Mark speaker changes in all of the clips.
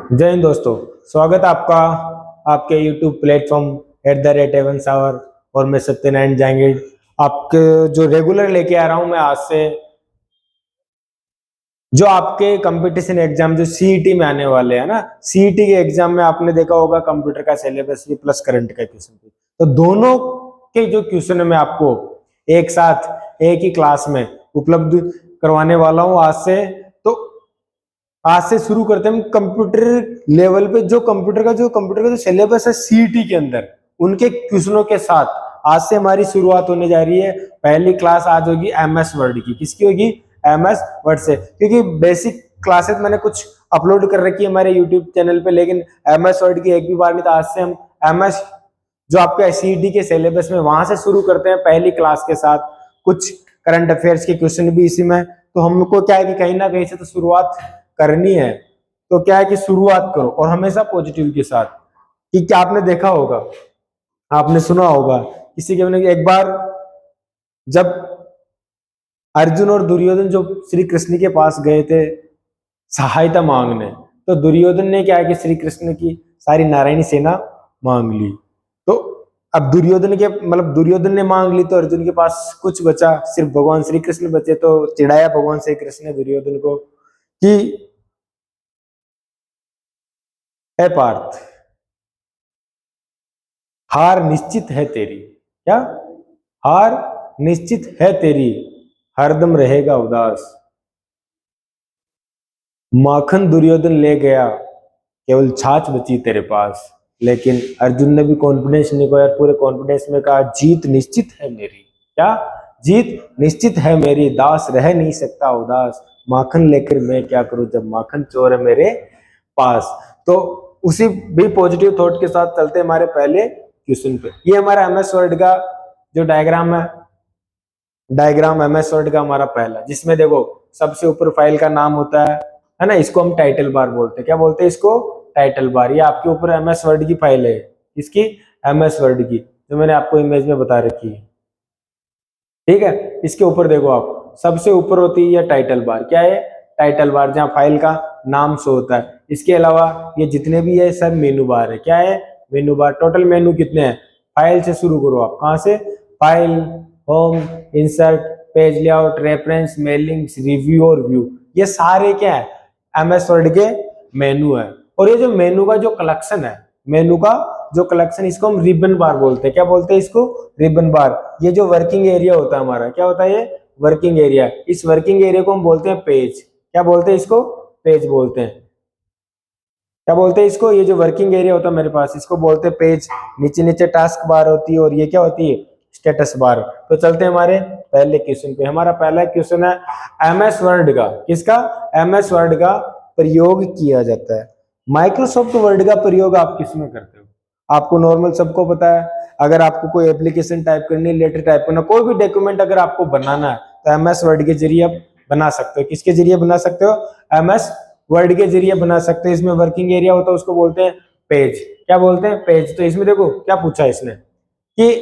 Speaker 1: जय हिंद दोस्तों। स्वागत है आपका आपके YouTube प्लेटफॉर्म @7 और मैं सत्यनारायण जांगीड़ आपके जो रेगुलर लेके आ रहा हूं मैं आज से जो आपके कंपटीशन एग्जाम जो सीईटी में आने वाले हैं ना, सीईटी के एग्जाम में आपने देखा होगा कंप्यूटर का सिलेबस भी प्लस करंट का क्वेश्चन भी, तो दोनों के जो क्वेश्चन है मैं आपको एक साथ एक ही क्लास में उपलब्ध करवाने वाला हूं आज से। तो आज से शुरू करते हैं हम कंप्यूटर लेवल पे जो कंप्यूटर का जो सिलेबस है सीईटी के अंदर उनके क्वेश्चनों के साथ आज से हमारी शुरुआत होने जा रही है। पहली क्लास आज होगी एमएस वर्ड की। किसकी होगी? एमएस वर्ड से, क्योंकि बेसिक क्लासेस मैंने कुछ अपलोड कर रखी है हमारे यूट्यूब चैनल पे, लेकिन एमएस वर्ड की एक भी बार नहीं। तो आज से हम एमएस जो आपके सीईटी के सिलेबस में वहां से शुरू करते हैं पहली क्लास के साथ। कुछ करंट अफेयर्स के क्वेश्चन भी इसी में, तो हमको क्या है कि कहीं ना कहीं से तो शुरुआत करनी है। तो क्या है कि शुरुआत करो और हमेशा पॉजिटिव के साथ। कि क्या आपने देखा होगा, आपने सुना होगा किसी के एक बार जब अर्जुन और दुर्योधन जो श्री कृष्ण के पास गए थे सहायता मांगने, तो दुर्योधन ने क्या है कि श्री कृष्ण की सारी नारायणी सेना मांग ली। तो अब दुर्योधन ने मांग ली तो अर्जुन के पास कुछ बचा, सिर्फ भगवान श्री कृष्ण बचे। तो चिढ़ाया भगवान श्री कृष्ण ने दुर्योधन को कि हे पार्थ, हार निश्चित है तेरी। क्या? हार निश्चित है तेरी, हरदम रहेगा उदास। माखन दुर्योधन ले गया, केवल छाछ बची तेरे पास। लेकिन अर्जुन ने भी कॉन्फिडेंस नहीं खोया, पूरे कॉन्फिडेंस में कहा जीत निश्चित है मेरी। क्या? जीत निश्चित है मेरी, दास रह नहीं सकता उदास। माखन लेकर मैं क्या करूं जब माखन चोर है मेरे पास। तो उसी भी पॉजिटिव थॉट के साथ चलते हमारे पहले क्वेश्चन पे। ये हमारा एमएस वर्ड का जो डायग्राम है, डायग्राम एमएस वर्ड का हमारा पहला, जिसमें देखो सबसे ऊपर फाइल का नाम होता है ना, इसको हम टाइटल बार बोलते हैं। क्या बोलते हैं इसको? Title bar. ये आपके ऊपर एमएस वर्ड की फाइल है, इसकी एमएस वर्ड की, जो मैंने आपको इमेज में बता रखी है। ठीक है, इसके ऊपर देखो आप सबसे ऊपर होती है टाइटल बार। क्या है? टाइटल बार, जहाँ फाइल का नाम शो होता है। इसके अलावा ये जितने भी है सब मेनू बार है। क्या है? मेनू बार। टोटल मेनू कितने हैं? फाइल से शुरू करो आप। कहां से? File, home, insert, page layout, reference, mailings, review और व्यू, ये सारे क्या है? एमएस वर्ड के मेनू है। और ये जो मेनू का जो कलेक्शन है, मेनू का जो कलेक्शन, इसको हम रिबन बार बोलते हैं। क्या बोलते हैं इसको? रिबन बार। ये जो वर्किंग एरिया होता है हमारा, क्या होता है ये? Working area. इस वर्किंग एरिया को हम बोलते हैं पेज। क्या बोलते हैं इसको? पेज बोलते हैं। क्या बोलते हैं इसको? ये जो वर्किंग एरिया होता है मेरे पास, इसको बोलते हैं पेज। नीचे नीचे टास्क बार होती है और ये क्या होती है? Status bar. तो चलते हैं हमारे पहले क्वेश्चन पे। हमारा पहला क्वेश्चन है एमएस वर्ड का। किसका? एमएस वर्ड का प्रयोग किया जाता है। माइक्रोसॉफ्ट वर्ड का प्रयोग आप किसमें करते हो? आपको नॉर्मल सबको पता है, अगर आपको कोई एप्लीकेशन टाइप करनी, लेटर टाइप करना, कोई भी डॉक्यूमेंट अगर आपको बनाना है तो एमएस वर्ड के जरिए आप बना सकते हो। किसके जरिए बना सकते हो? एमएस वर्ड के जरिए बना सकते हैं। इसमें वर्किंग एरिया होता है, उसको बोलते हैं पेज। क्या बोलते हैं? पेज। तो इसमें देखो क्या पूछा है इसने कि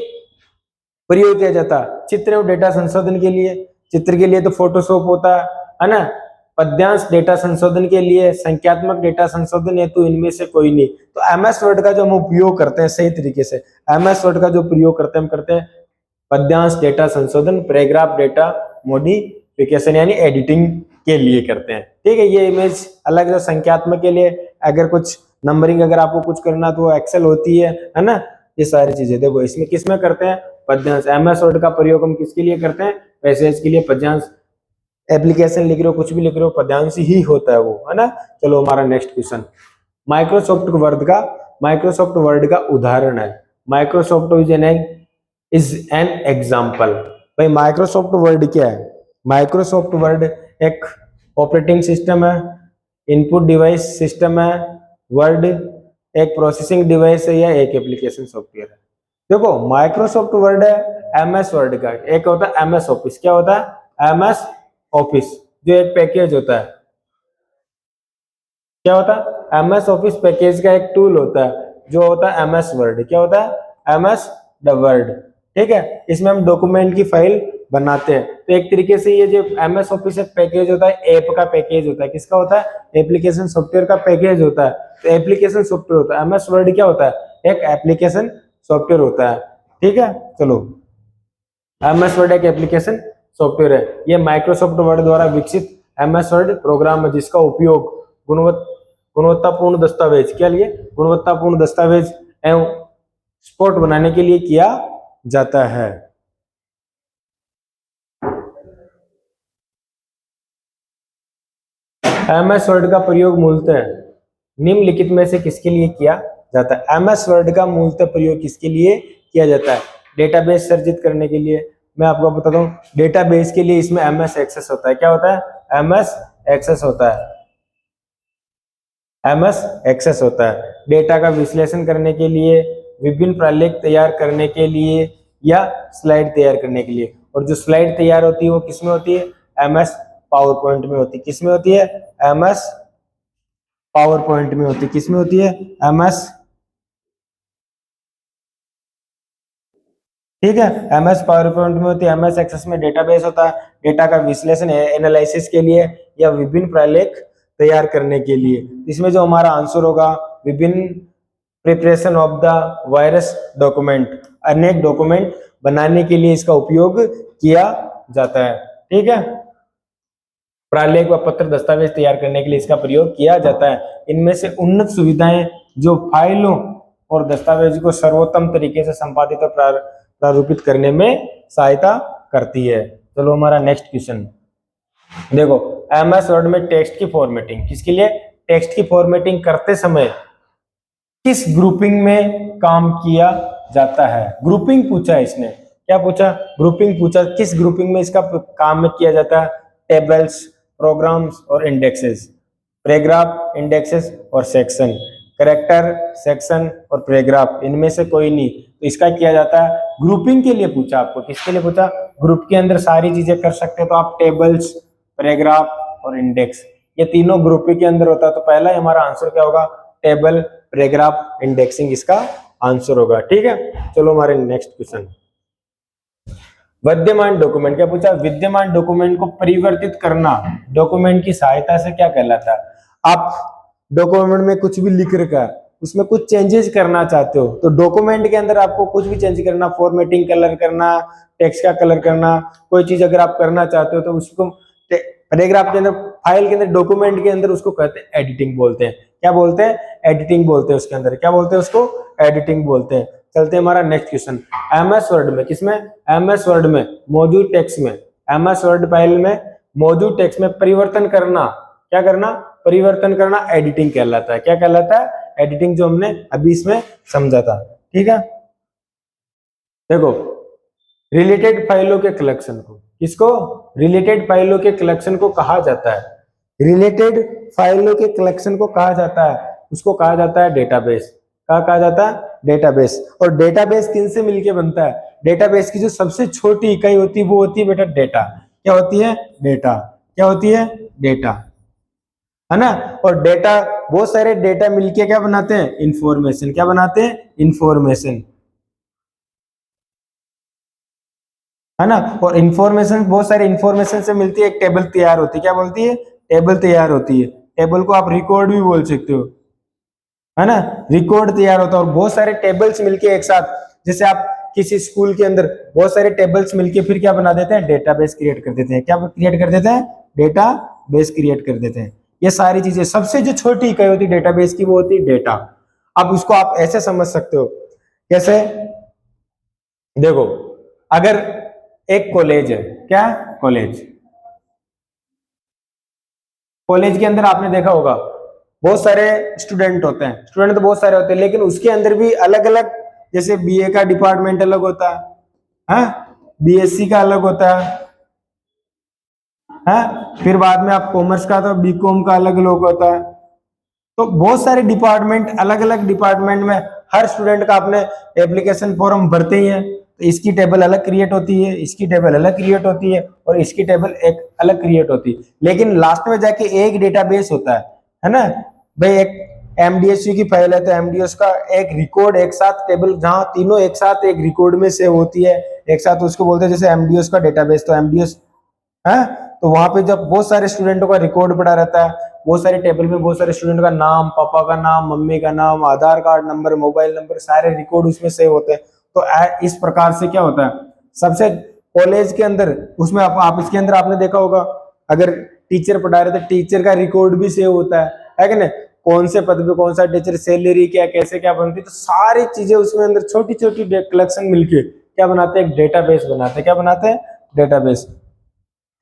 Speaker 1: प्रयोग किया जाता है चित्र और डेटा संशोधन के लिए। चित्र के लिए तो फोटोशॉप होता है ना। पद्यांश डेटा संशोधन के लिए, संख्यात्मक डेटा संशोधन हेतु इनमें से कोई नहीं। तो एमएस वर्ड का जो हम उपयोग करते हैं सही तरीके से, एमएस वर्ड का जो प्रयोग करते हैं हम करते हैं पद्यांश डेटा संशोधन, पैराग्राफ डेटा मॉडिफिकेशन यानी एडिटिंग के लिए करते हैं। ठीक है, ये इमेज अलग है संख्यात्मक के लिए। अगर कुछ नंबरिंग अगर आपको कुछ करना तो एक्सेल होती है ना। ये सारी चीजें देखो इसमें किसमें करते हैं? पद्यांश। एमएस वर्ड का प्रयोग हम किसके लिए करते हैं? पैसेज के लिए। पद्यांश एप्लीकेशन लिख रहे हो, कुछ भी लिख रहे हो, पद्यांश ही होता है वो, है ना। चलो हमारा नेक्स्ट क्वेश्चन, माइक्रोसॉफ्ट वर्ड का उदाहरण है। Microsoft is an example. भाई माइक्रोसॉफ्ट वर्ड क्या है? माइक्रोसॉफ्ट वर्ड एक ऑपरेटिंग सिस्टम है, इनपुट डिवाइस सिस्टम है। वर्ड एक प्रोसेसिंग डिवाइस है या एक एप्लीकेशन सॉफ्टवेयर है। देखो माइक्रोसॉफ्ट वर्ड है एमएस वर्ड का। एक होता है एमएस ऑफिस। क्या होता है? एमएस ऑफिस, जो एक पैकेज होता है। क्या होता है? एमएस ऑफिस पैकेज का एक टूल होता है जो होता है एमएस वर्ड। क्या होता है? MS the word. ठीक है, इसमें हम डॉक्यूमेंट की फाइल बनाते हैं। तो एक तरीके से ये जो MS ऑफिस एक पैकेज होता है, ऐप का पैकेज होता है। किसका होता है? एप्लीकेशन सॉफ्टवेयर का पैकेज होता है। तो एप्लीकेशन सॉफ्टवेयर होता है। MS वर्ड क्या होता है? एक एप्लीकेशन सॉफ्टवेयर होता है। ठीक है, चलो, MS वर्ड एक एप्लीकेशन सॉफ्टवेयर है। ये माइक्रोसॉफ्ट वर्ड द्वारा विकसित MS वर्ड प्रोग्राम है जिसका उपयोग गुणवत्तापूर्ण दस्तावेज क्या लिए गुणवत्तापूर्ण दस्तावेज एवं स्पोर्ट बनाने के लिए किया जाता है। MS वर्ड का प्रयोग मूलतः निम्नलिखित में से किसके लिए किया जाता है? MS वर्ड का मूलतः प्रयोग किसके लिए किया जाता है? डेटाबेस सर्जित करने के लिए। मैं आपको बताता हूँ, डेटाबेस के लिए इसमें MS एक्सेस होता है। क्या होता है? MS एक्सेस होता है। MS एक्सेस होता है। डेटा का विश्लेषण करने के लिए, विभिन्न प्रलेख तैयार करने के लिए या स्लाइड तैयार करने के लिए। और जो स्लाइड तैयार होती है वो किसमें होती है? MS पावर पॉइंट में होती है। किसमें होती है? MS पावर पॉइंट में होती है। किसमें होती है? MS। ठीक है, MS पावर पॉइंट में होती है। MS एक्सेस में डेटाबेस होता है, डेटा का विश्लेषण एनालिसिस के लिए या विभिन्न प्रलेख तैयार करने के लिए। इसमें जो हमारा आंसर होगा, विभिन्न preparation of the virus document, अनेक डॉक्यूमेंट बनाने के लिए इसका उपयोग किया जाता है। ठीक है, प्रलेख व पत्र दस्तावेज तैयार करने के लिए इसका प्रयोग किया जाता है। इनमें से उन्नत सुविधाएं जो फाइलों और दस्तावेज को सर्वोत्तम तरीके से संपादित और प्रारूपित करने में सहायता करती है। चलो हमारा नेक्स्ट क्वेश्चन देखो, MS वर्ड में टेक्स्ट की फॉर्मेटिंग, किसके लिए? टेक्स्ट की फॉर्मेटिंग करते समय किस ग्रुपिंग में काम किया जाता है? ग्रुपिंग पूछा है इसने। क्या पूछा? ग्रुपिंग पूछा। किस ग्रुपिंग में इसका काम में किया जाता है? टेबल्स, प्रोग्राम्स और इंडेक्सेस। पैराग्राफ, इंडेक्सेस और सेक्शन। कैरेक्टर, सेक्शन और पैराग्राफ, इनमें से कोई नहीं। तो इसका किया जाता है ग्रुपिंग के लिए पूछा आपको। किसके लिए पूछा? ग्रुप के अंदर सारी चीजें कर सकते हैं, तो आप टेबल्स, पैराग्राफ और इंडेक्स, ये तीनों ग्रुपिंग के अंदर होता है। तो पहला ही हमारा आंसर क्या होगा? टेबल, पैराग्राफ, इंडेक्सिंग इसका आंसर होगा। ठीक है, चलो हमारे नेक्स्ट क्वेश्चन। विद्यमान डॉक्यूमेंट, क्या पूछा? विद्यमान डॉक्यूमेंट को परिवर्तित करना डॉक्यूमेंट की सहायता से क्या कहलाता है? आप डॉक्यूमेंट में कुछ भी लिख रखा है, उसमें कुछ चेंजेस करना चाहते हो, तो डॉक्यूमेंट के अंदर आपको कुछ भी चेंज करना, फॉर्मेटिंग, कलर करना, टेक्स्ट का कलर करना, कोई चीज अगर आप करना चाहते हो तो उसको पैराग्राफ के अंदर, फाइल के अंदर, डॉक्यूमेंट के अंदर उसको कहते हैं एडिटिंग बोलते हैं। क्या बोलते हैं? एडिटिंग बोलते हैं। उसके अंदर क्या बोलते हैं? उसको एडिटिंग बोलते हैं। चलते हैं हमारा नेक्स्ट क्वेश्चन। MS वर्ड में, किसमें? MS वर्ड में मौजूद टेक्स्ट में, MS वर्ड फाइल में मौजूद टेक्स्ट में परिवर्तन करना, क्या करना? परिवर्तन करना एडिटिंग कहलाता है। क्या कहलाता है? एडिटिंग, जो हमने अभी इसमें समझा था। ठीक है, देखो, रिलेटेड फाइलों के कलेक्शन को, किसको? रिलेटेड फाइलों के कलेक्शन को कहा जाता है, रिलेटेड फाइलों के कलेक्शन को कहा जाता है, उसको कहा जाता है डेटाबेस। क्या कहा जाता है? डेटाबेस। और डेटाबेस किन से मिलके बनता है? डेटाबेस की जो सबसे छोटी इकाई होती है वो होती है बेटा डेटा। क्या होती है? डेटा। क्या होती है? डेटा, है ना। और डेटा, बहुत सारे डेटा मिलके क्या बनाते हैं? इंफॉर्मेशन। क्या बनाते हैं? इंफॉर्मेशन, है ना। और इंफॉर्मेशन, बहुत सारे इंफॉर्मेशन से मिलती है, एक टेबल तैयार होती है। क्या बोलती है? टेबल तैयार होती है। टेबल को आप रिकॉर्ड भी बोल सकते हो, है ना। रिकॉर्ड तैयार होता है और बहुत सारे टेबल्स मिलके एक साथ, जैसे आप किसी स्कूल के अंदर बहुत सारे टेबल्स मिलके फिर क्या बना देते हैं? डेटाबेस क्रिएट कर देते हैं। क्या क्रिएट कर देते हैं? डेटाबेस क्रिएट कर देते हैं। ये सारी चीजें, सबसे जो छोटी इकाई होती है डेटाबेस की वो होती है डेटा। अब उसको आप ऐसे समझ सकते हो, कैसे? देखो, अगर एक कॉलेज है, क्या? कॉलेज, कॉलेज के अंदर आपने देखा होगा बहुत सारे स्टूडेंट होते हैं। स्टूडेंट तो बहुत सारे होते हैं, लेकिन उसके अंदर भी अलग अलग, जैसे BA का डिपार्टमेंट अलग होता है, BSc का अलग होता है, फिर बाद में आप कॉमर्स का तो BCom का अलग अलग होता है। तो बहुत सारे डिपार्टमेंट, अलग अलग डिपार्टमेंट में हर स्टूडेंट का आपने एप्लीकेशन फॉर्म भरते ही है, तो इसकी टेबल अलग क्रिएट होती है, इसकी टेबल अलग क्रिएट होती है और इसकी टेबल एक अलग क्रिएट होती है। लेकिन लास्ट में जाके एक डेटाबेस होता है ना भाई। एक MDSU की फाइल है तो MDS का एक रिकॉर्ड, एक साथ टेबल, जहां तीनों एक साथ एक रिकॉर्ड में सेव होती है, एक साथ उसको बोलते हैं जैसे MDS का डेटाबेस। तो MDS है। तो वहां पे जब बहुत सारे स्टूडेंटों का रिकॉर्ड पड़ा रहता है, बहुत सारे टेबल में बहुत सारे स्टूडेंट का नाम, पापा का नाम, मम्मी का नाम, आधार कार्ड नंबर, मोबाइल नंबर, सारे रिकॉर्ड उसमें सेव होते हैं। तो इस प्रकार से क्या होता है, सबसे कॉलेज के अंदर उसमें आप इसके अंदर आपने देखा होगा, अगर टीचर पढ़ा रहे तो टीचर का रिकॉर्ड भी सेव होता है कि नहीं, कौन से पद पे कौन सा टीचर, सैलरी क्या, कैसे क्या बनती है, तो सारी चीजें उसमें अंदर छोटी छोटी कलेक्शन मिलके क्या बनाते हैं, एक डेटाबेस बनाते हैं। क्या बनाते हैं, डेटाबेस।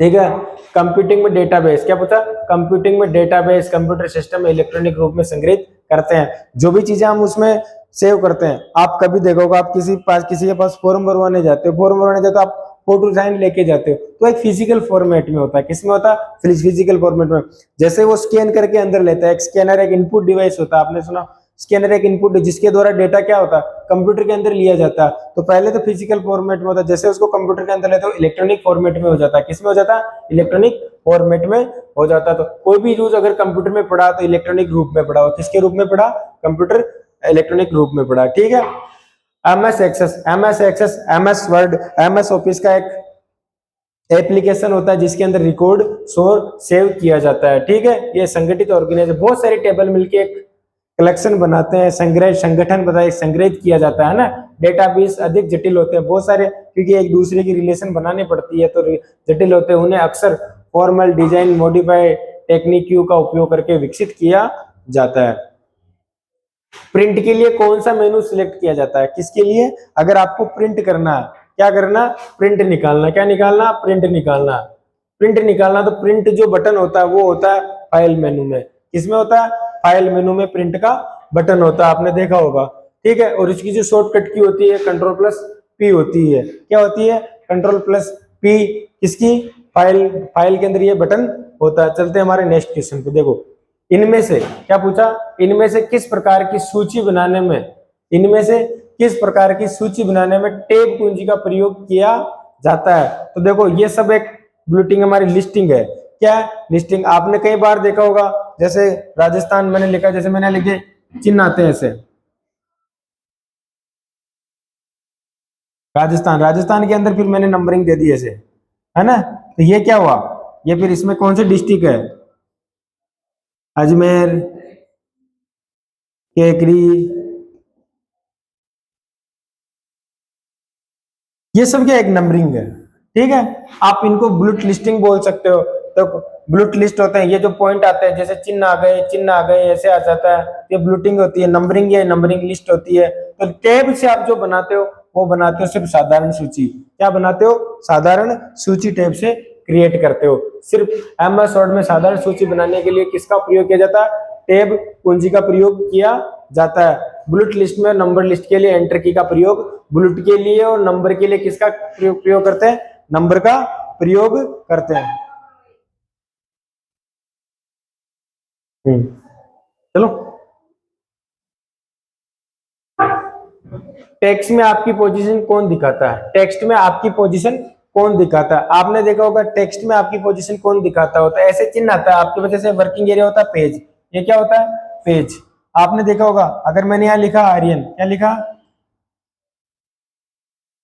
Speaker 1: ठीक है। कंप्यूटिंग में डेटाबेस क्या पूछा, कंप्यूटिंग में डेटाबेस कंप्यूटर सिस्टम में इलेक्ट्रॉनिक रूप में संग्रहित करते हैं। जो भी चीजें हम उसमें सेव करते हैं, आप कभी देखोगे, आप किसी के पास फॉर्म भरवाने जाते हो, फॉर्म भरवाने जाते हो, आप फोटो साइन लेके जाते हो, तो एक फिजिकल फॉर्मेट में होता है। किसमें होता है, फिजिकल फॉर्मेट में। जैसे वो स्कैन करके अंदर लेता है, एक स्कैनर एक इनपुट डिवाइस होता है, आपने सुना, स्कैनर एक इनपुट जिसके द्वारा डेटा क्या होता है, कंप्यूटर के अंदर लिया जाता है। तो पहले तो फिजिकल फॉर्मेट में होता है, जैसे उसको कंप्यूटर के अंदर लेते हो इलेक्ट्रॉनिक फॉर्मेट में हो जाता है। किसमें हो जाता है, इलेक्ट्रॉनिक फॉर्मेट में हो जाता है। तो कोई भी यूज अगर कंप्यूटर में पढ़ा तो इलेक्ट्रॉनिक रूप में पढ़ा, किसके रूप में पढ़ा, कंप्यूटर इलेक्ट्रॉनिक रूप में पढ़ा। ठीक है। M S word, M S office का एक एप्लीकेशन होता है जिसके अंदर रिकॉर्ड सेव किया जाता है। ठीक है। ये संगठित ऑर्गेनाइजेशन बहुत सारे टेबल मिलके एक कलेक्शन बनाते हैं, संगठन बताए संग्रहित किया जाता है ना। डेटाबेस अधिक जटिल होते हैं बहुत सारे, क्योंकि एक दूसरे की रिलेशन बनानी पड़ती है तो जटिल होते हैं। उन्हें अक्सर फॉर्मल डिजाइन मॉडिफाई टेक्निक का उपयोग करके विकसित किया जाता है। प्रिंट के लिए कौन सा मेनू सिलेक्ट किया जाता है, किसके लिए, अगर आपको प्रिंट करना है, क्या करना, प्रिंट निकालना, क्या निकालना, प्रिंट निकालना। प्रिंट निकालना तो प्रिंट जो बटन होता है वो होता है फाइल मेनू में। किसमें होता है, फाइल मेनू में प्रिंट का बटन होता है, आपने देखा होगा। ठीक है। और इसकी जो शॉर्टकट की होती है कंट्रोल प्लस पी होती है। क्या होती है, कंट्रोल प्लस पी। किसकी, फाइल फाइल के अंदर ये बटन होता है। चलते हैं हमारे नेक्स्ट क्वेश्चन पे। देखो इनमें से क्या पूछा, इनमें से किस प्रकार की सूची बनाने में, इनमें से किस प्रकार की सूची बनाने में टैब कुंजी का प्रयोग किया जाता है। तो देखो ये सब एक बुलेटिन हमारी लिस्टिंग है। क्या है, लिस्टिंग। आपने कई बार देखा होगा, जैसे राजस्थान मैंने लिखा, जैसे मैंने लिखे चिन्ह आते हैं ऐसे, राजस्थान, राजस्थान के अंदर फिर मैंने नंबरिंग दे दी ऐसे, है ना। तो ये क्या हुआ, ये फिर इसमें कौन सी डिस्ट्रिक्ट है, अजमेर, केकरी, ये सब क्या एक नंबरिंग है। ठीक है। आप इनको बुलेट लिस्टिंग बोल सकते हो। तो बुलेट लिस्ट होते हैं, ये जो पॉइंट आते हैं, जैसे चिन्ह आ गए, चिन्ह आ गए, ऐसे आ जाता है, ये बुलेटिंग होती है। नंबरिंग ये नंबरिंग लिस्ट होती है। तो टैब से आप जो बनाते हो वो बनाते हो सिर्फ साधारण सूची। क्या बनाते हो, साधारण सूची टैब से क्रिएट करते हो। सिर्फ एमएस वर्ड में साधारण सूची बनाने के लिए किसका प्रयोग किया जाता है, टैब कुंजी का प्रयोग किया जाता है। बुलेट लिस्ट में नंबर लिस्ट के लिए एंटर की का प्रयोग बुलेट के लिए, और नंबर के लिए किसका प्रयोग करते हैं, नंबर का प्रयोग करते हैं। चलो, टेक्स्ट में आपकी पोजीशन कौन दिखाता है, टेक्स्ट में आपकी पोजीशन कौन दिखाता है। आपने देखा होगा टेक्स्ट में आपकी पोजीशन कौन दिखाता होता है, ऐसे चिन्ह आता है आपके वजह से, वर्किंग एरिया होता है पेज, ये क्या होता है, पेज। आपने देखा होगा, अगर मैंने यहाँ लिखा आर्यन, क्या लिखा,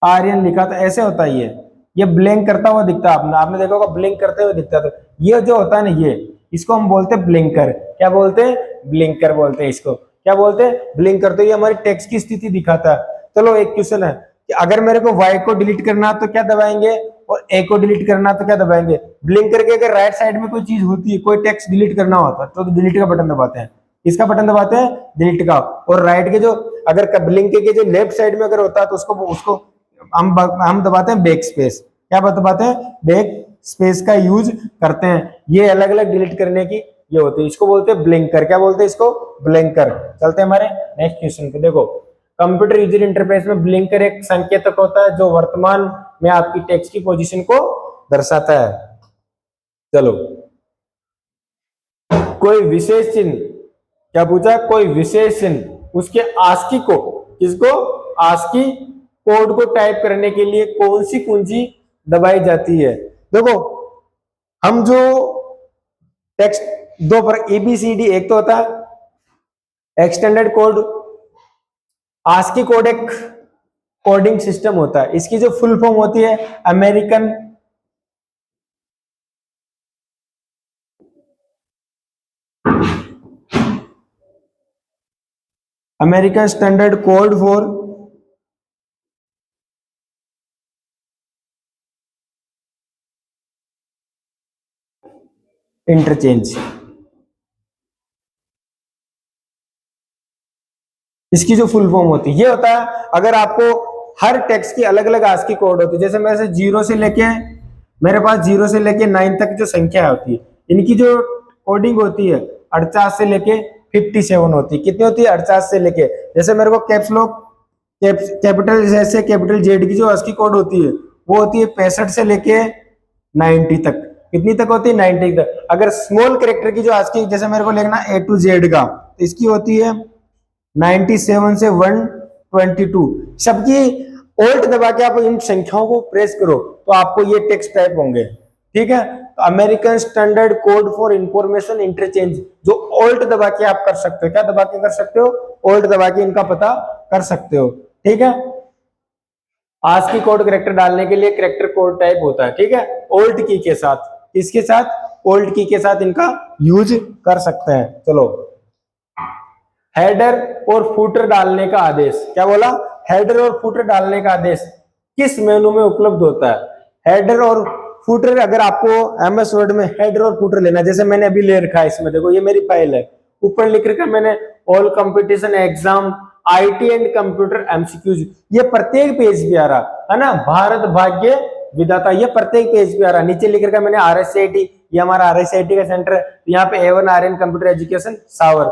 Speaker 1: आर्यन लिखा, तो ऐसे होता है ये ब्लिंक करता हुआ दिखता है। आपने आपने देखा होगा ब्लिंक करते हुए दिखता है। तो ये जो होता है ना, ये इसको हम बोलते हैं ब्लिंकर। क्या बोलते हैं, ब्लिंकर बोलते हैं इसको। क्या बोलते हैं, ब्लिंकर। तो ये हमारी टेक्स्ट की स्थिति दिखाता है। चलो एक क्वेश्चन है कि अगर मेरे को वाई को डिलीट करना तो क्या दबाएंगे, और ए को डिलीट करना तो क्या दबाएंगे। ब्लिंक करके अगर राइट साइड में कोई चीज होती है, कोई टेक्स्ट डिलीट करना होता है, तो डिलीट का बटन दबाते हैं। इसका बटन दबाते हैं, डिलीट का। और राइट के जो, अगर ब्लिंक के जो लेफ्ट साइड में अगर होता है तो उसको उसको हम दबाते हैं बैक स्पेस। क्या दबाते हैं, बैक स्पेस का यूज करते हैं। ये अलग अलग डिलीट करने की ये होती है, इसको बोलते हैं ब्लिंकर। क्या बोलते हैं इसको, ब्लिंकर। चलते हैं हमारे नेक्स्ट क्वेश्चन पे। देखो कंप्यूटर यूजर इंटरफेस में ब्लिंकर एक संकेतक होता है जो वर्तमान में आपकी टेक्स्ट की पोजीशन को दर्शाता है। चलो, कोई विशेष चिन्ह, क्या पूछा, कोई विशेष चिन्ह उसके आस्की को, किसको, आस्की कोड को टाइप करने के लिए कौन सी कुंजी दबाई जाती है। देखो हम जो टेक्स्ट दो पर एबीसीडी, एक तो होता है एक्सटेंडेड कोड, आस्की कोड एक कोडिंग सिस्टम होता है। इसकी जो फुल फॉर्म होती है American American standard code for interchange. इसकी जो फुल फॉर्म होती है ये होता है, अगर आपको हर टेक्स्ट की अलग अलग आस्की कोड होती है, जैसे मेरे से जीरो से लेके मेरे पास 0 से लेके 9 तक जो संख्या होती है, इनकी जो कोडिंग होती है 48 से लेके 57 होती है। कितनी होती है? 48 से लेके, जैसे मेरे को कैप्स लॉक कैपिटल जैसे कैपिटल जेड की जो आस्की कोड होती है वो होती है 65 से लेके 90 तक। कितनी तक होती है? 90 तक। अगर स्मॉल कैरेक्टर की जो आस्की, जैसे मेरे को लिखना A to Z का, तो इसकी होती है 97 से 122। सबकी ऑल्ट दबा के आप इन संख्याओं को प्रेस करो तो आपको ये टेक्स्ट टाइप होंगे। ठीक है, तो American standard code for information interchange, जो ऑल्ट दबा के आप कर सकते हो। क्या दबा के कर सकते हो? ऑल्ट दबा के इनका पता कर सकते हो। ठीक है, आस्की कोड कैरेक्टर डालने के लिए कैरेक्टर कोड टाइप होता है। ठीक है, ऑल्ट की के साथ, इसके साथ ऑल्ट की के साथ इनका यूज कर सकते हैं। चलो, हेडर और फुटर डालने का आदेश। क्या बोला? हेडर और फुटर डालने का आदेश किस मेनू में उपलब्ध होता है? हेडर और फुटर, अगर आपको एमएस वर्ड में हेडर और फुटर लेना, जैसे मैंने अभी ले रखा है, इसमें देखो ये मेरी फाइल है, ऊपर लिख रखा मैंने all competition exam IT and computer MCQs, ये प्रत्येक पेज पे आ रहा है ना, भारत भाग्य विधाता, ये प्रत्येक पेज पे आ रहा। नीचे लिख रखा मैंने आरएसआईटी, ये हमारा आरएसआईटी का सेंटर है, यहाँ पे A1 आर्यन कंप्यूटर एजुकेशन सावर,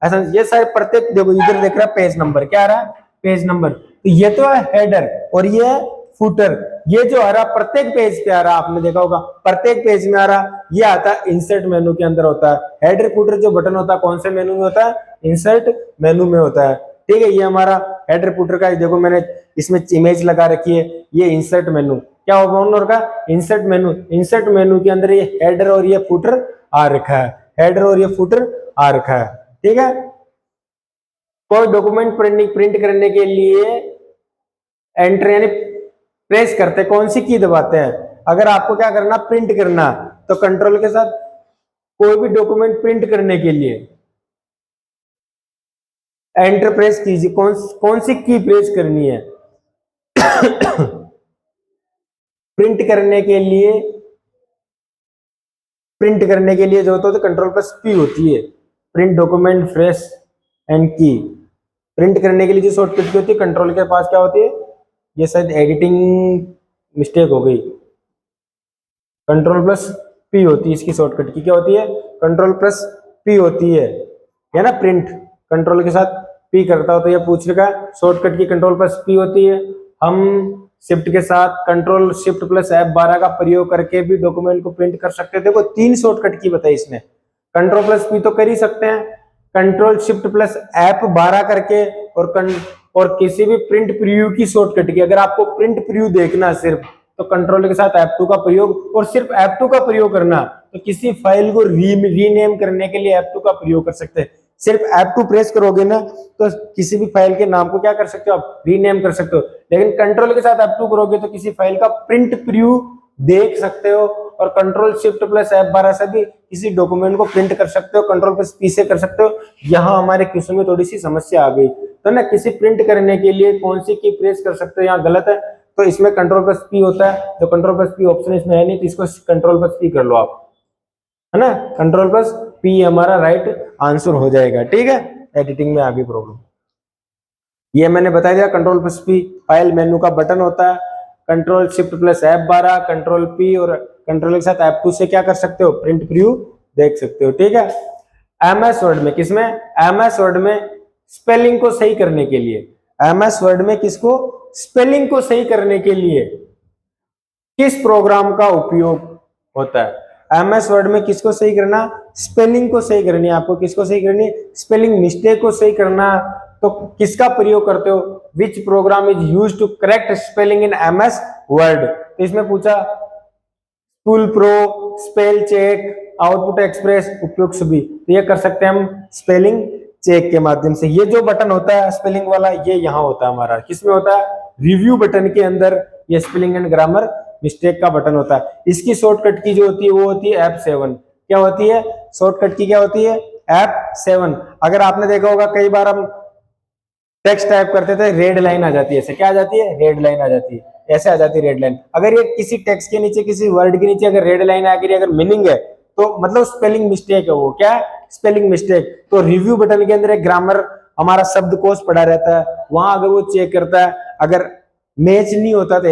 Speaker 1: ऐसा ये सारे प्रत्येक देखो, इधर देख रहा है पेज नंबर, क्या आ रहा है? Page number. तो ये तो है हेडर और ये है फुटर। ये जो आ रहा प्रत्येक पेज पे आ रहा, आपने देखा होगा प्रत्येक पेज में आ रहा, ये आता है इंसर्ट मेनू के अंदर होता है। हेडर फुटर जो बटन होता है कौन से मेनू में होता है? इंसर्ट मेनू में होता है। ठीक है, ये हमारा हेडर फुटर का, देखो मैंने इसमें इमेज लगा रखी है, ये इंसर्ट मेनू। क्या होगा? इंसर्ट मेनू। इंसर्ट मेनू के अंदर ये हेडर और ये फुटर आ रखा है, हेडर और ये फुटर आ रखा है। ठीक है, कोई डॉक्यूमेंट प्रिंट करने के लिए एंटर यानी प्रेस करते, कौन सी की दबाते हैं? अगर आपको क्या करना, प्रिंट करना, तो कंट्रोल के साथ कोई भी डॉक्यूमेंट प्रिंट करने के लिए एंटर प्रेस कीजिए। कौन सी की प्रेस करनी है? प्रिंट करने के लिए जो होता है कंट्रोल प्लस पी होती है, प्रिंट डॉक्यूमेंट फ्रेश एंड की। प्रिंट करने के लिए जो शॉर्टकट की होती है कंट्रोल के पास क्या होती है? ये शायद एडिटिंग मिस्टेक हो गई, कंट्रोल प्लस पी होती है इसकी शॉर्टकट की। क्या होती है? कंट्रोल प्लस पी होती है ना। प्रिंट कंट्रोल के साथ पी करता हो, तो ये पूछ रखा शॉर्टकट की कंट्रोल प्लस पी होती है। हम शिफ्ट के साथ कंट्रोल शिफ्ट प्लस F12 का प्रयोग करके भी डॉक्यूमेंट को प्रिंट कर सकते हैं। देखो 3 शॉर्टकट की बताई इसने, कंट्रोल प्लस पी तो कर ही सकते हैं, कंट्रोल शिफ्ट प्लस F12 करके, और किसी भी प्रिंट प्रीव्यू की शॉर्टकट की। अगर आपको प्रिंट प्रीव्यू देखना सिर्फ, तो कंट्रोल के साथ F2 का प्रयोग, और सिर्फ F2 का प्रयोग करना, तो किसी फाइल को रीनेम करने के लिए F2 का प्रयोग कर सकते हैं। सिर्फ F2 प्रेस करोगे ना तो किसी भी फाइल के नाम को क्या कर सकते हो आप? रीनेम कर सकते हो। लेकिन कंट्रोल के साथ F2 करोगे तो किसी फाइल का प्रिंट प्रीव्यू देख सकते हो, और कंट्रोल शिफ्ट प्लस F12 से भी किसी डॉक्यूमेंट को प्रिंट कर सकते हो, कंट्रोल प्लस पी से कर सकते हो। यहाँ हमारे क्वेश्चन में थोड़ी सी समस्या आ गई, तो ना किसी प्रिंट करने के लिए कौन सी की प्रेस कर सकते हो, यहाँ गलत है, तो इसमें कंट्रोल प्लस पी होता है। तो कंट्रोल प्लस पी ऑप्शन इसमें है नहीं, तो इसको कंट्रोल प्लस पी कर लो आप, है ना। कंट्रोल प्लस पी हमारा राइट आंसर हो जाएगा। ठीक है, एडिटिंग में आ गई प्रॉब्लम, ये मैंने बता दिया। Control plus P file menu का बटन होता है, control shift plus F12 control P, और कंट्रोल के साथ F2 से क्या कर सकते हो? प्रिंट प्रीव्यू देख सकते हो। ठीक है, एमएस वर्ड में, किसमें? एमएस वर्ड में स्पेलिंग को सही करने के लिए, एमएस वर्ड में किसको? स्पेलिंग को सही करने के लिए किस प्रोग्राम का उपयोग होता है? एमएस वर्ड में किसको सही करना? स्पेलिंग को सही करनी है आपको। किसको सही करनी है? स्पेलिंग मिस्टेक को सही करना, तो किसका प्रयोग करते हो? Which program is used to correct spelling in MS word? तो इसमें पूछा school pro, spell check, output express, उपयोग सभी, तो ये कर सकते हैं हम स्पेलिंग चेक के माध्यम से। ये जो बटन होता है स्पेलिंग वाला, ये यहाँ होता है हमारा, किसमें होता है? रिव्यू बटन के अंदर ये स्पेलिंग एंड ग्रामर मिस्टेक का बटन होता है। इसकी शॉर्टकट की जो होती है वो होती है F7। क्या होती है शॉर्टकट की? क्या होती है? F7। अगर आपने देखा होगा कई बार हम टेक्स्ट टाइप करते थे, रेड लाइन आ जाती है, ऐसे क्या आ जाती है, रेड लाइन आ जाती है, ऐसे आ जाती है रेड लाइन। अगर ये किसी टेक्स्ट के नीचे, किसी वर्ड के नीचे अगर रेड लाइन आ गई, अगर मीनिंग है तो मतलब स्पेलिंग मिस्टेक है, वो क्या है, स्पेलिंग मिस्टेक। तो रिव्यू बटन के अंदर एक ग्रामर हमारा शब्दकोश पड़ा रहता है, वहां अगर वो चेक करता है, अगर मैच नहीं होता तो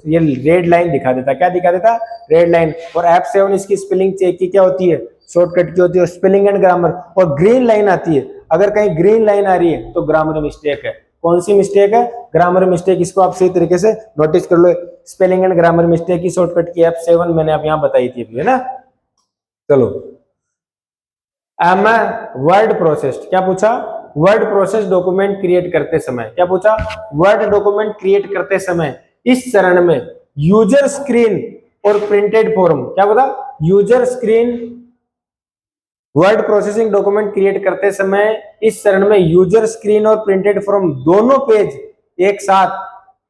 Speaker 1: ये रेड लाइन दिखा देता, क्या दिखा देता, रेड लाइन। और F7 इसकी स्पेलिंग चेक की क्या होती है, शॉर्टकट की होती है, स्पेलिंग एंड ग्रामर। और ग्रीन लाइन आती है, अगर कहीं ग्रीन लाइन आ रही है तो ग्रामर मिस्टेक है। कौन सी मिस्टेक है, ग्रामर मिस्टेक। इसको आप सही तरीके से नोटिस कर लो, स्पेलिंग एंड ग्रामर मिस्टेक की शॉर्टकट की F7 मैंने आप यहाँ बताई थी, है ना। चलो, वर्ड प्रोसेस, क्या पूछा, वर्ड प्रोसेस डॉक्यूमेंट क्रिएट करते समय, क्या पूछा, वर्ड डॉक्यूमेंट क्रिएट करते समय इस चरण में यूजर स्क्रीन और प्रिंटेड फॉर्म, क्या बता, user screen, word processing document create करते समय इस चरण में यूजर स्क्रीन और प्रिंटेड फॉर्म दोनों पेज एक साथ,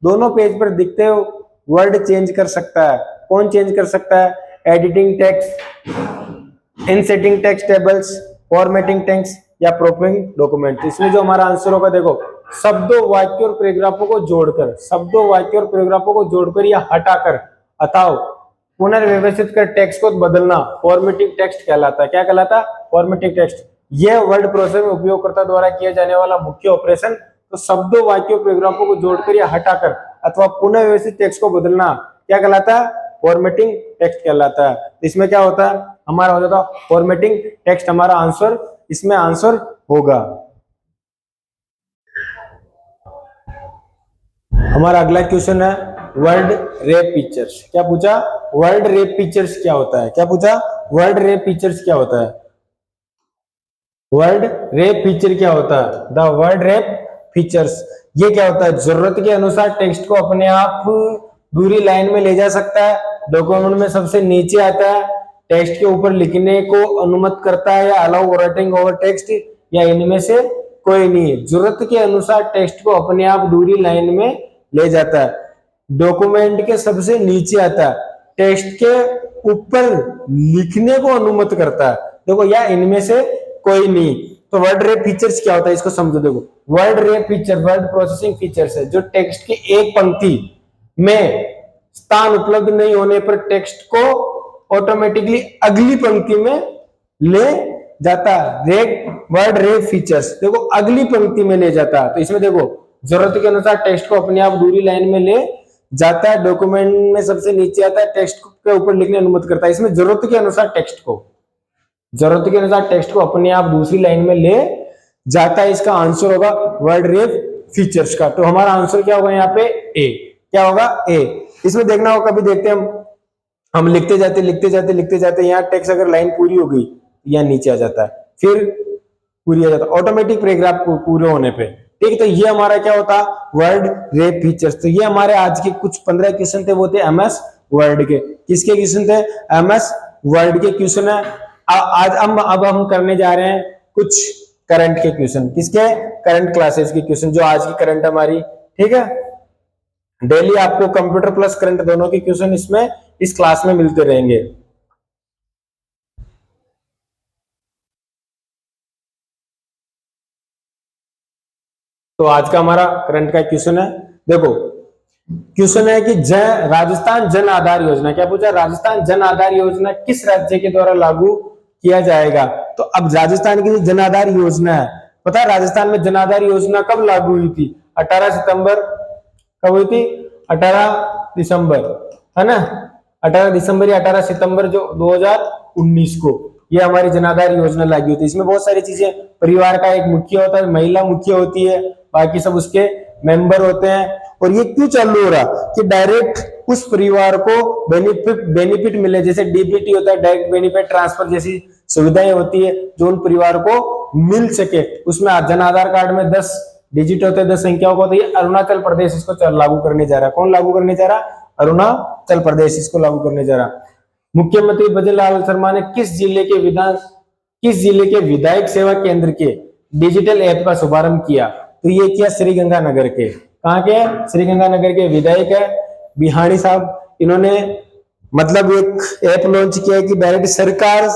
Speaker 1: दोनों पेज पर दिखते हो वर्ड चेंज कर सकता है। कौन चेंज कर सकता है, editing text, inserting text tables, formatting text या प्रोपिंग डॉक्यूमेंट। इसमें जो हमारा आंसर होगा, देखो, शब्दों, वाक्य और पैराग्राफों को जोड़कर, शब्दों, वाक्य और पैराग्राफों को जोड़कर या हटाकर अथवा पुनर्व्यवस्थित कर टेक्स्ट को बदलना फॉर्मेटिंग टेक्स्ट कहलाता है। क्या कहलाता है, फॉर्मेटिंग टेक्स्ट। यह वर्ड प्रोसेस में उपयोगकर्ता द्वारा किया जाने वाला मुख्य ऑपरेशन। तो शब्दों, वाक्यों, पैराग्राफों को जोड़कर या हटाकर अथवा पुनः व्यवस्थित टेक्स्ट को बदलना क्या कहलाता है, फॉर्मेटिंग टेक्स्ट कहलाता है। इसमें क्या होता है, हमारा हो जाता है फॉर्मेटिंग टेक्स्ट, हमारा आंसर इसमें आंसर होगा। हमारा अगला क्वेश्चन है वर्ड रेप पिक्चर्स। क्या पूछा, वर्ड रेप पिक्चर्स क्या होता है, क्या पूछा, वर्ड रेप पिक्चर्स क्या होता है, वर्ड रेप फीचर क्या होता है, द वर्ड रेप फीचर्स। ये क्या होता है, जरूरत के अनुसार टेक्स्ट को अपने आप दूसरी लाइन में ले जा सकता है, डॉक्यूमेंट में सबसे नीचे आता है, टेक्स्ट के ऊपर लिखने को अनुमत करता है या अलाउ राइटिंग ओवर टेक्स्ट, या इनमें से कोई नहीं। जरूरत के अनुसार टेक्स्ट को अपने आप दूसरी लाइन में ले जाता है, डॉक्यूमेंट के सबसे नीचे आता है, टेक्स्ट के ऊपर लिखने को अनुमत करता है, देखो, या इनमें से कोई नहीं। तो वर्ड रेप फीचर्स क्या होता है, इसको समझो। देखो, word rape feature word processing features है जो टेक्स्ट की एक पंक्ति में स्थान उपलब्ध नहीं होने पर टेक्स्ट को ऑटोमेटिकली अगली पंक्ति में ले जाता है। वर्ड रेप फीचर्स, देखो, अगली पंक्ति में ले जाता है। तो इसमें देखो, जरूरत के अनुसार टेक्स्ट को अपने आप दूसरी लाइन में ले जाता है, डॉक्यूमेंट में सबसे नीचे आता है, टेक्स्ट के ऊपर लिखने अनुमति करता है। इसमें जरूरत के अनुसार टेक्स्ट को, जरूरत के अनुसार टेक्स्ट को अपने आप दूसरी लाइन में ले जाता है। इसका आंसर होगा वर्ड रेप फीचर्स का। तो हमारा आंसर क्या होगा यहाँ पे, ए। क्या होगा, ए। इसमें देखना होगा, कभी देखते हैं हम लिखते जाते यहाँ टेक्स्ट अगर लाइन पूरी हो गई, यहाँ नीचे आ जाता है, फिर पूरी आ जाता है ऑटोमेटिक पैराग्राफ पूरे होने पे। ठीक, तो ये हमारा क्या होता, वर्ड रेप फीचर्स। तो ये हमारे आज के कुछ 15 क्वेश्चन थे, वो थे एमएस वर्ड के। किसके क्वेश्चन थे, एमएस वर्ड के क्वेश्चन है। आज अब हम करने जा रहे हैं कुछ करंट के क्वेश्चन। किसके, करंट क्लासेस के क्वेश्चन, जो आज की करंट हमारी, ठीक है। डेली आपको कंप्यूटर प्लस करंट दोनों के क्वेश्चन इसमें इस क्लास में मिलते रहेंगे। तो आज का हमारा करंट का क्वेश्चन है, देखो, क्वेश्चन है कि राजस्थान जन आधार योजना, क्या पूछा, राजस्थान जन आधार योजना किस राज्य के द्वारा लागू किया जाएगा। तो अब राजस्थान की जन आधार योजना है, पता है राजस्थान में जन आधार योजना कब लागू हुई थी, 18 सितंबर, कब हुई थी, 18 दिसंबर, है ना, 18 दिसंबर या 18 सितंबर जो 2019 को ये हमारी जन आधार योजना लागू होती है। इसमें बहुत सारी चीजें, परिवार का एक मुखिया होता है, महिला मुखिया होती है, बाकी सब उसके मेंबर होते हैं। और ये क्यों चालू हो रहा कि डायरेक्ट उस परिवार को बेनिफिट मिले, जैसे डीबीटी होता है, डायरेक्ट बेनिफिट ट्रांसफर जैसी सुविधाएं होती है जो उन परिवार को मिल सके। उसमें जन आधार कार्ड में 10 डिजिट होते हैं, 10 संख्याओं को। तो ये अरुणाचल प्रदेश इसको लागू करने जा रहा है। कौन लागू करने जा रहा, अरुणाचल प्रदेश इसको लागू करने जा रहा। मुख्यमंत्री भजनलाल शर्मा ने किस जिले के विधायक सेवा केंद्र के डिजिटल ऐप का शुभारंभ किया। तो ये किया श्रीगंगानगर के, कहाँ के, श्रीगंगानगर के विधायक है बिहारी साहब। इन्होंने मतलब एक ऐप लॉन्च किया है कि डायरेक्ट सरकार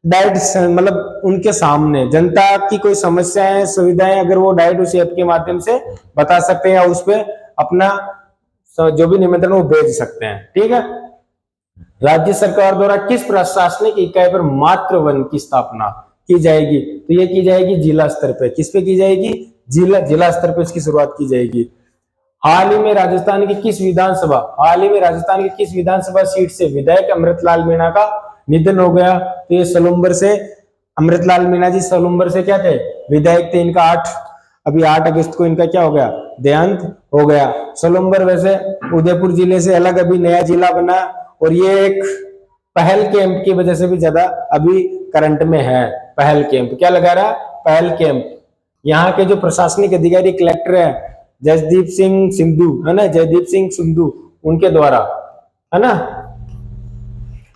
Speaker 1: डायरेक्ट मतलब उनके सामने जनता की कोई समस्याएं सुविधाएं अगर वो डायरेक्ट उस ऐप के माध्यम से बता सकते हैं या उस पर अपना जो भी निमंत्रण वो भेज सकते हैं। ठीक है। राज्य सरकार द्वारा किस प्रशासनिक इकाई पर मातृ वन की स्थापना की जाएगी? तो ये की जाएगी जिला स्तर पे। किस पे की जाएगी? जिला स्तर पे इसकी शुरुआत की जाएगी। हाल ही में राजस्थान की किस विधानसभा सीट से विधायक अमृतलाल मीणा का निधन हो गया? तो ये सलूम्बर से अमृतलाल मीणा जी सलूम्बर से क्या थे? विधायक थे। इनका 8 अगस्त को इनका क्या हो गया? देहांत हो गया। सलूम्बर वैसे उदयपुर जिले से अलग अभी नया जिला बना और ये एक पहल कैंप की वजह से भी ज्यादा अभी करंट में है। पहल कैंप क्या लगा रहा? पहल कैंप। यहाँ के जो प्रशासनिक अधिकारी कलेक्टर है जसदीप सिंह सिंधु, है ना, जयदीप सिंह सिंधु, उनके द्वारा, है ना,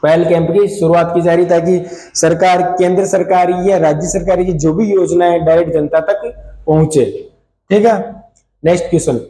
Speaker 1: पहल कैंप की शुरुआत की जा रही ताकि सरकार, केंद्र सरकार या राज्य सरकार की जो भी योजना है डायरेक्ट जनता तक पहुंचे। ठीक है। नेक्स्ट क्वेश्चन,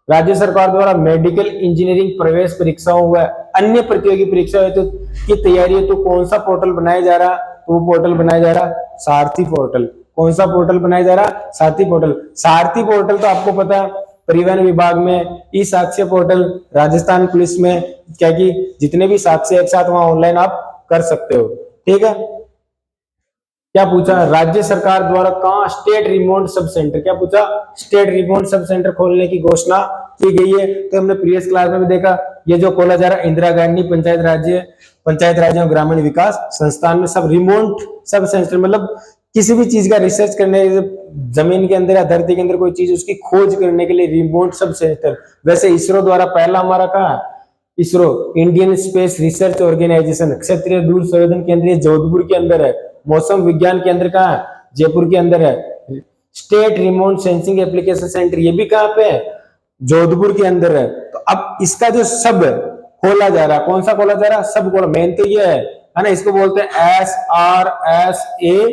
Speaker 1: राज्य सरकार द्वारा मेडिकल इंजीनियरिंग प्रवेश परीक्षाओं व अन्य प्रतियोगी परीक्षाओं की तैयारी है तो कौन सा पोर्टल बनाया जा रहा? तो वो पोर्टल बनाया जा रहा सारथी पोर्टल। कौन सा पोर्टल बनाया जा रहा? सारथी पोर्टल। सारथी पोर्टल तो आपको पता है परिवहन विभाग में, ई साक्ष्य पोर्टल राजस्थान पुलिस में, क्या कि जितने भी साक्ष्य एक साथ वहां ऑनलाइन आप कर सकते हो। ठीक है। क्या पूछा? राज्य सरकार द्वारा कहां स्टेट रिमोट सब सेंटर, क्या पूछा? स्टेट रिमोट सब सेंटर खोलने की घोषणा की गई है। तो हमने प्रीवियस क्लास में भी देखा, ये जो खोला जा रहा है इंदिरा गांधी पंचायत राज्य एवं ग्रामीण विकास संस्थान में सब रिमोट सब सेंटर, मतलब किसी भी चीज का रिसर्च करने, जमीन के अंदर या धरती के अंदर कोई चीज उसकी खोज करने के लिए रिमोट सब सेंटर। वैसे इसरो द्वारा पहला हमारा कहा, ISRO Indian space research organisation क्षेत्रीय दूर संवेदन केंद्र जोधपुर के अंदर है। मौसम विज्ञान केंद्र कहाँ है? जयपुर के अंदर है। State remote sensing application centre ये भी कहाँ पे है? जोधपुर के अंदर है। तो अब इसका जो सब खोला जा रहा है, कौन सा खोला जा रहा है? सब खोला। मेन तो ये है ना, इसको बोलते हैं SRSAC,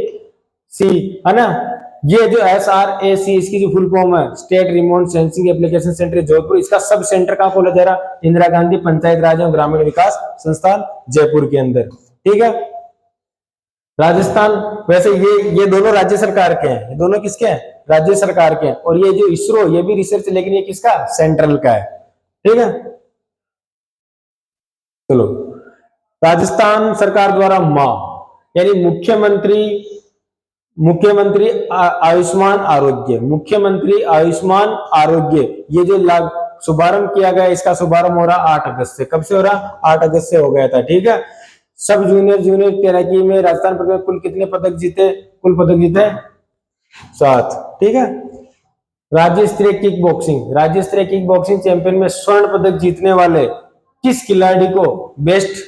Speaker 1: है ना। ये जो SRAC इसकी जो फुल फॉर्म है state remote sensing application centre Jodhpur, इसका सब सेंटर कहाँ खोला जा रहा? इंदिरा गांधी पंचायत राज एवं ग्रामीण विकास संस्थान जयपुर के अंदर। ठीक है। राजस्थान, वैसे ये दोनों राज्य सरकार के हैं, ये दोनों किसके हैं? राज्य सरकार के हैं। और ये जो इसरो ये भी रिसर्च, लेकिन ये किसका? सेंट्रल का है। ठीक है। चलो, राजस्थान सरकार द्वारा मां यानी मुख्यमंत्री आयुष्मान आरोग्य ये जो शुभारंभ किया गया, इसका शुभारंभ हो रहा 8 अगस्त से। कब से हो रहा? 8 अगस्त से हो गया था। ठीक है। सब जूनियर तैराकी में राजस्थान प्रदेश कुल कितने पदक जीते? कुल पदक जीते 7। ठीक है। राज्य स्तरीय किक बॉक्सिंग चैंपियन में स्वर्ण पदक जीतने वाले किस खिलाड़ी को बेस्ट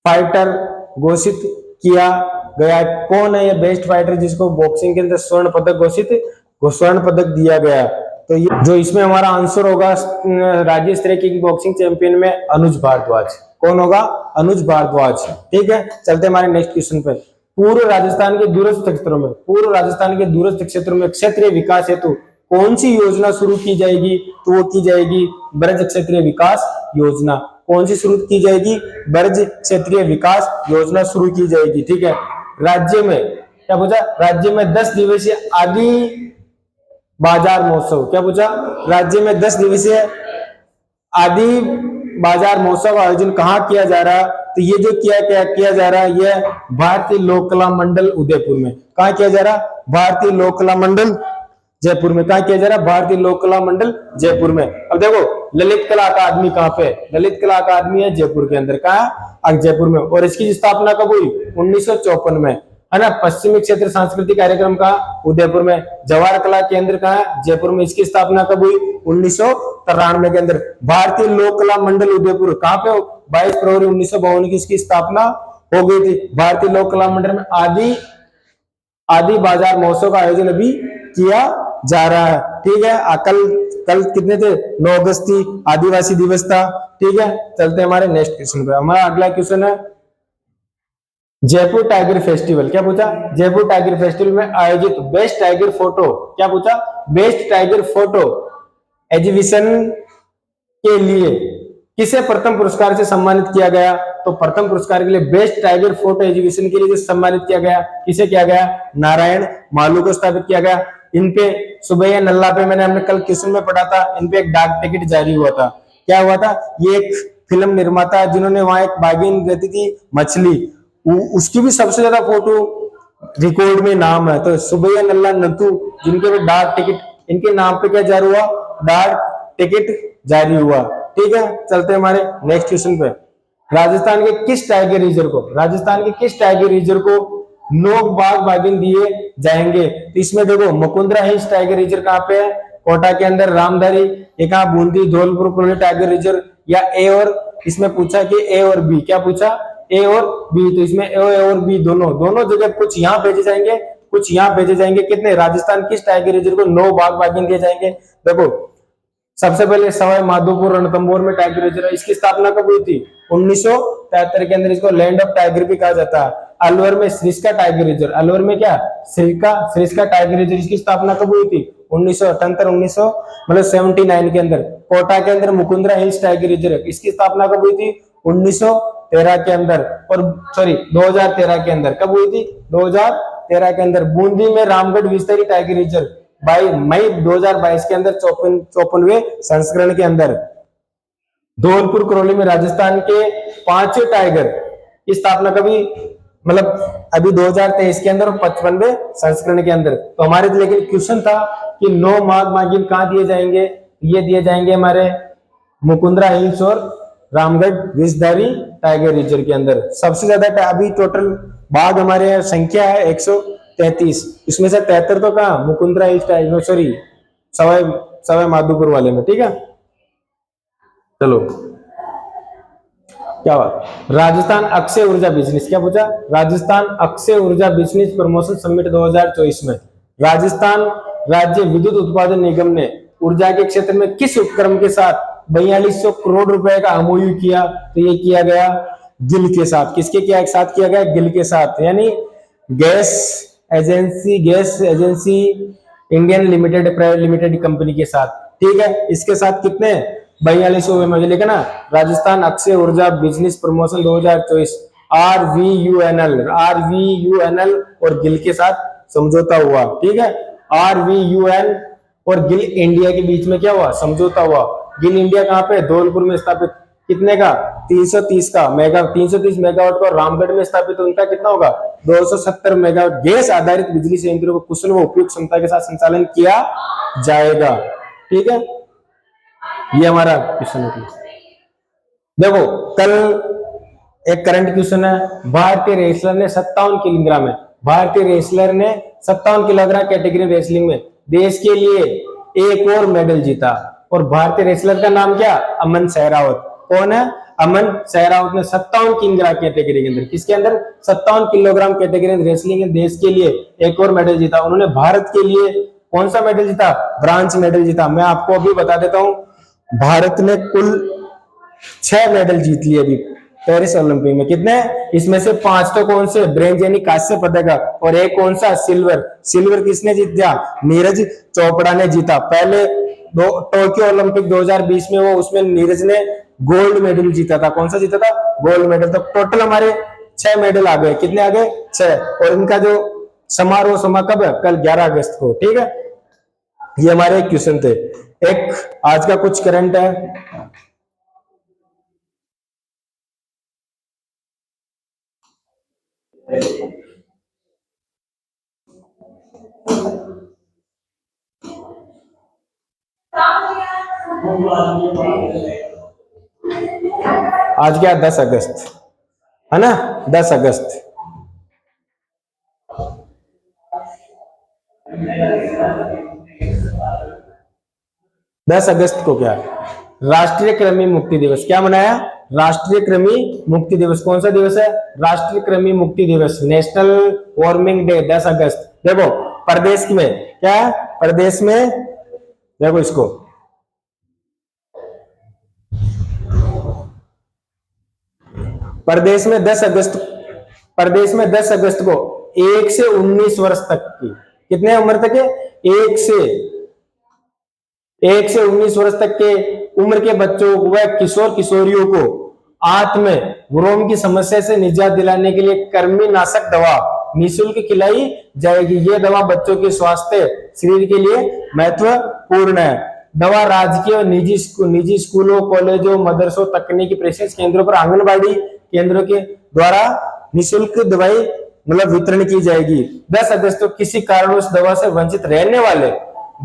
Speaker 1: फाइटर घोषित किया गया? कौन है ये बेस्ट फाइटर जिसको बॉक्सिंग के अंदर स्वर्ण पदक दिया गया? तो ये जो इसमें हमारा आंसर होगा राज्य स्तरीय किक बॉक्सिंग चैंपियन में अनुज भारद्वाज। कौन होगा? अनुज भारद्वाज। ठीक है। चलते हमारे नेक्स्ट क्वेश्चन पे। पूर्व राजस्थान के दूरस्थ क्षेत्रों में क्षेत्रीय विकास हेतु कौन सी योजना शुरू की जाएगी? तो वो की जाएगी ब्रज क्षेत्रीय विकास योजना। कौन सी शुरू की जाएगी? ब्रज क्षेत्रीय विकास योजना शुरू की जाएगी। ठीक है। राज्य में क्या पूछा? राज्य में 10 दिवसीय आदि बाजार महोत्सव। क्या पूछा? राज्य में 10 दिवसीय आदि बाजार महोत्सव का आयोजन कहाँ किया जा रहा है? तो ये जो किया जा रहा है ये भारतीय लोक कला मंडल उदयपुर में। कहाँ किया जा रहा? भारतीय लोक कला मंडल जयपुर में। कहाँ किया जा रहा? भारतीय लोक कला मंडल जयपुर में। अब देखो ललित कला अकादमी कहाँ पे? ललित कला अकादमी है जयपुर के अंदर। कहाँ? जयपुर में। और इसकी स्थापना कब हुई? 1954 में, है ना। पश्चिमी क्षेत्र सांस्कृतिक कार्यक्रम का उदयपुर में। जवाहर कला केंद्र का जयपुर में। इसकी स्थापना कब हुई? 1993 के अंदर। भारतीय लोक कला मंडल उदयपुर कहाँ पे? 22 फरवरी 1952 की इसकी स्थापना हो गई थी। भारतीय लोक कला मंडल में आदि बाजार महोत्सव का आयोजन अभी किया जा रहा है। ठीक है। कल कितने थे? 9 अगस्त थी, आदिवासी दिवस था। ठीक है। चलते हमारे नेक्स्ट क्वेश्चन पे। हमारा अगला क्वेश्चन है जयपुर टाइगर फेस्टिवल। क्या पूछा? जयपुर टाइगर फेस्टिवल में आयोजित बेस्ट टाइगर फोटो। क्या पूछा? बेस्ट टाइगर फोटो एग्जीबिशन के लिए किसे प्रथम पुरस्कार से सम्मानित किया गया? तो प्रथम पुरस्कार के लिए बेस्ट टाइगर फोटो एजुकेशन के लिए जो सम्मानित किया गया, किसे किया गया? नारायण मालू को स्थापित किया गया। इनपे सुबैया नल्ला पे मैंने हमने कल क्वेश्चन में पढ़ा था, इनपे एक डाक टिकट जारी हुआ था। क्या हुआ था? ये एक फिल्म निर्माता है जिन्होंने वहां एक बाघिन रहती थी मछली, उसकी भी सबसे ज्यादा फोटो रिकॉर्ड में नाम है। तो सुबैया नल्ला नथु जिनके भी डाक टिकट, इनके नाम पे क्या जारी हुआ? डाक टिकट जारी हुआ। ठीक है, चलते हैं हमारे नेक्स्ट क्वेश्चन पे। राजस्थान के किस टाइगर रिजर्व को, राजस्थान के किस टाइगर रिजर्व को नोक बाघ बाघिन दिए जाएंगे? तो इसमें देखो मुकुंदरा हिल्स टाइगर रिजर्व कहाँ पे है? कोटा के अंदर रामधारी, एक बूंदी धौलपुर कुल्लू टाइगर रिजर्व, या ए और, इसमें पूछा कि ए और बी, क्या पूछा? ए और बी। तो इसमें ए और बी दोनों जगह कुछ यहाँ भेजे जाएंगे, कुछ यहाँ भेजे जाएंगे। कितने? राजस्थान किस टाइगर रिजर्व को 9 बाघ बाघिन दिए जाएंगे? देखो सबसे पहले सवाई माधोपुर रणथंभौर में टाइगर रिजर्व, इसकी स्थापना कब हुई थी? 1973 के अंदर। इसको लैंड ऑफ टाइगर भी कहा जाता है। अलवर में सरिस्का टाइगर रिजर्व, अलवर में क्या? सरिस्का टाइगर रिजर्व, इसकी स्थापना कब हुई थी? 1978 मतलब 79 के अंदर। कोटा के अंदर मुकुंदरा हिल्स टाइगर रिजर्व, इसकी स्थापना कब हुई थी? 1913 के अंदर, और सॉरी 2013 के अंदर। कब हुई थी? 2013 के अंदर। बूंदी में रामगढ़ विस्तारी टाइगर रिजर्व मई 2022 के अंदर 54वें संस्करण के अंदर। धौलपुर करौली में राजस्थान के 5 टाइगर की स्थापना कभी, मतलब अभी 2023 के अंदर और 55वें संस्करण के अंदर। तो हमारे लेकिन क्वेश्चन था कि 9 बाघ बाघिन कहाँ दिए जाएंगे? ये दिए जाएंगे हमारे मुकुंदरा हिल्स और रामगढ़ विषधारी टाइगर रिजर्व के अंदर। सबसे ज्यादा अभी टोटल बाघ हमारे संख्या है 133, इसमें से 73 तो कहा? Mukundra hills tiger, sorry Sawai Madhopur वाले में। ठीक है, चलो क्या बात। राजस्थान अक्षय ऊर्जा बिजनेस, क्या पूछा? राजस्थान अक्षय ऊर्जा बिजनेस प्रमोशन समिट 2024 में राजस्थान राज्य विद्युत उत्पादन निगम ने ऊर्जा के क्षेत्र में किस उपक्रम के साथ 4200 करोड़ रुपए का एमओयू किया? तो ये किया गया गिल के साथ। किसके साथ किया गया? गिल के साथ, यानी gas agency Indian limited private limited company के साथ। ठीक है, इसके साथ कितने? 4200 में लिखा ना, राजस्थान अक्षय ऊर्जा बिजनेस प्रमोशन 2024 RVUNL और गिल के साथ समझौता हुआ। ठीक है, RVUN और गिल इंडिया के बीच में क्या हुआ? समझौता हुआ। गिल इंडिया कहाँ पे? धौलपुर में स्थापित। कितने का? 330 मेगावाट का। रामगढ़ में स्थापित उनका कितना होगा? 270 मेगावाट। गैस आधारित बिजली संयंत्रों को कुशल व उपयुक्त क्षमता के साथ संचालन किया जाएगा। ठीक है, ये हमारा क्वेश्चन है। देखो कल एक करंट क्वेश्चन है, भारतीय रेसलर ने 57 किलोग्राम में, भारतीय रेसलर ने 57 किलोग्राम कैटेगरी रेसलिंग में देश के लिए एक और मेडल जीता। और भारतीय रेसलर का नाम क्या? अमन सहरावत। कौन है? अमन सहरावत ने 57 किलोग्राम कैटेगरी के अंदर, किसके अंदर? 57 किलोग्राम कैटेगरी रेसलिंग में देश के लिए एक और मेडल जीता। उन्होंने भारत के लिए कौन सा मेडल जीता? ब्रांज मेडल जीता। मैं आपको अभी बता देता हूं, भारत ने कुल 6 मेडल जीत लिए अभी पेरिस ओलंपिक में। कितने? इसमें से 5 तो कौन से? ब्रेंज यानी कांस्य पदक, और एक कौन सा? सिल्वर किसने जीता? नीरज चोपड़ा ने जीता। पहले टोक्यो ओलंपिक 2020 में वो, उसमें नीरज ने गोल्ड मेडल जीता था। कौन सा जीता था? Gold medal. तो टोटल हमारे 6 मेडल आ गए। कितने आ गए? 6। और इनका जो समारोह कब है? कल 11 अगस्त को। ठीक है, ये हमारे क्वेश्चन थे। एक आज का कुछ करंट है, आज क्या? 10 अगस्त है ना, 10 अगस्त। दस अगस्त को क्या? राष्ट्रीय कृमि मुक्ति दिवस। क्या मनाया? राष्ट्रीय कृमि मुक्ति दिवस। कौन सा दिवस है? राष्ट्रीय कृमि मुक्ति दिवस, नेशनल वार्मिंग डे, 10 अगस्त। देखो प्रदेश में क्या है? प्रदेश में देखो इसको, प्रदेश में 10 अगस्त, प्रदेश में 10 अगस्त को 1 से 19 वर्ष तक की, कितने उम्र तक है? 1 से 19 वर्ष तक के उम्र के बच्चों व किशोर किशोरियों को आंत में व्रोम की समस्या से निजात दिलाने के लिए कृमिनाशक दवा निःशुल्क खिलाई जाएगी। ये दवा बच्चों के स्वास्थ्य शरीर के लिए महत्वपूर्ण है। दवा राजकीय और निजी स्कूलों, कॉलेजों, मदरसों, तकनीकी प्रशिक्षण केंद्रों पर आंगनबाड़ी केंद्रों के द्वारा निःशुल्क दवाई मतलब वितरण की जाएगी। 10 अगस्त को किसी कारणवश दवा से वंचित रहने वाले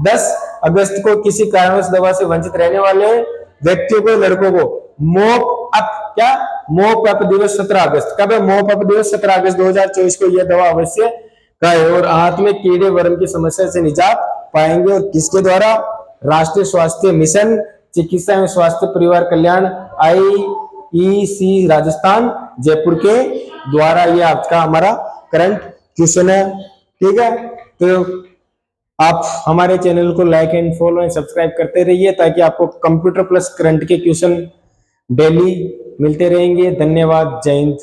Speaker 1: 10 अगस्त को किसी कारणवश दवा से वंचित रहने वाले व्यक्तियों को, लड़कों को मोप अप क्या मोप अप दिवस 17 अगस्त कब है? मोप अप दिवस 17 अगस्त 2024 को यह दवा अवश्य का है और हाथ में कीड़े वर्म की समस्या से निजात पाएंगे। और किसके द्वारा? राष्ट्रीय स्वास्थ्य मिशन, चिकित्सा एवं स्वास्थ्य परिवार कल्याण IEC राजस्थान जयपुर के द्वारा। ये आपका हमारा करंट क्वेश्चन है। ठीक है, तो आप हमारे चैनल को like and follow and subscribe करते रहिए ताकि आपको कंप्यूटर प्लस करंट के क्वेश्चन डेली मिलते रहेंगे। धन्यवाद। जय हिंद।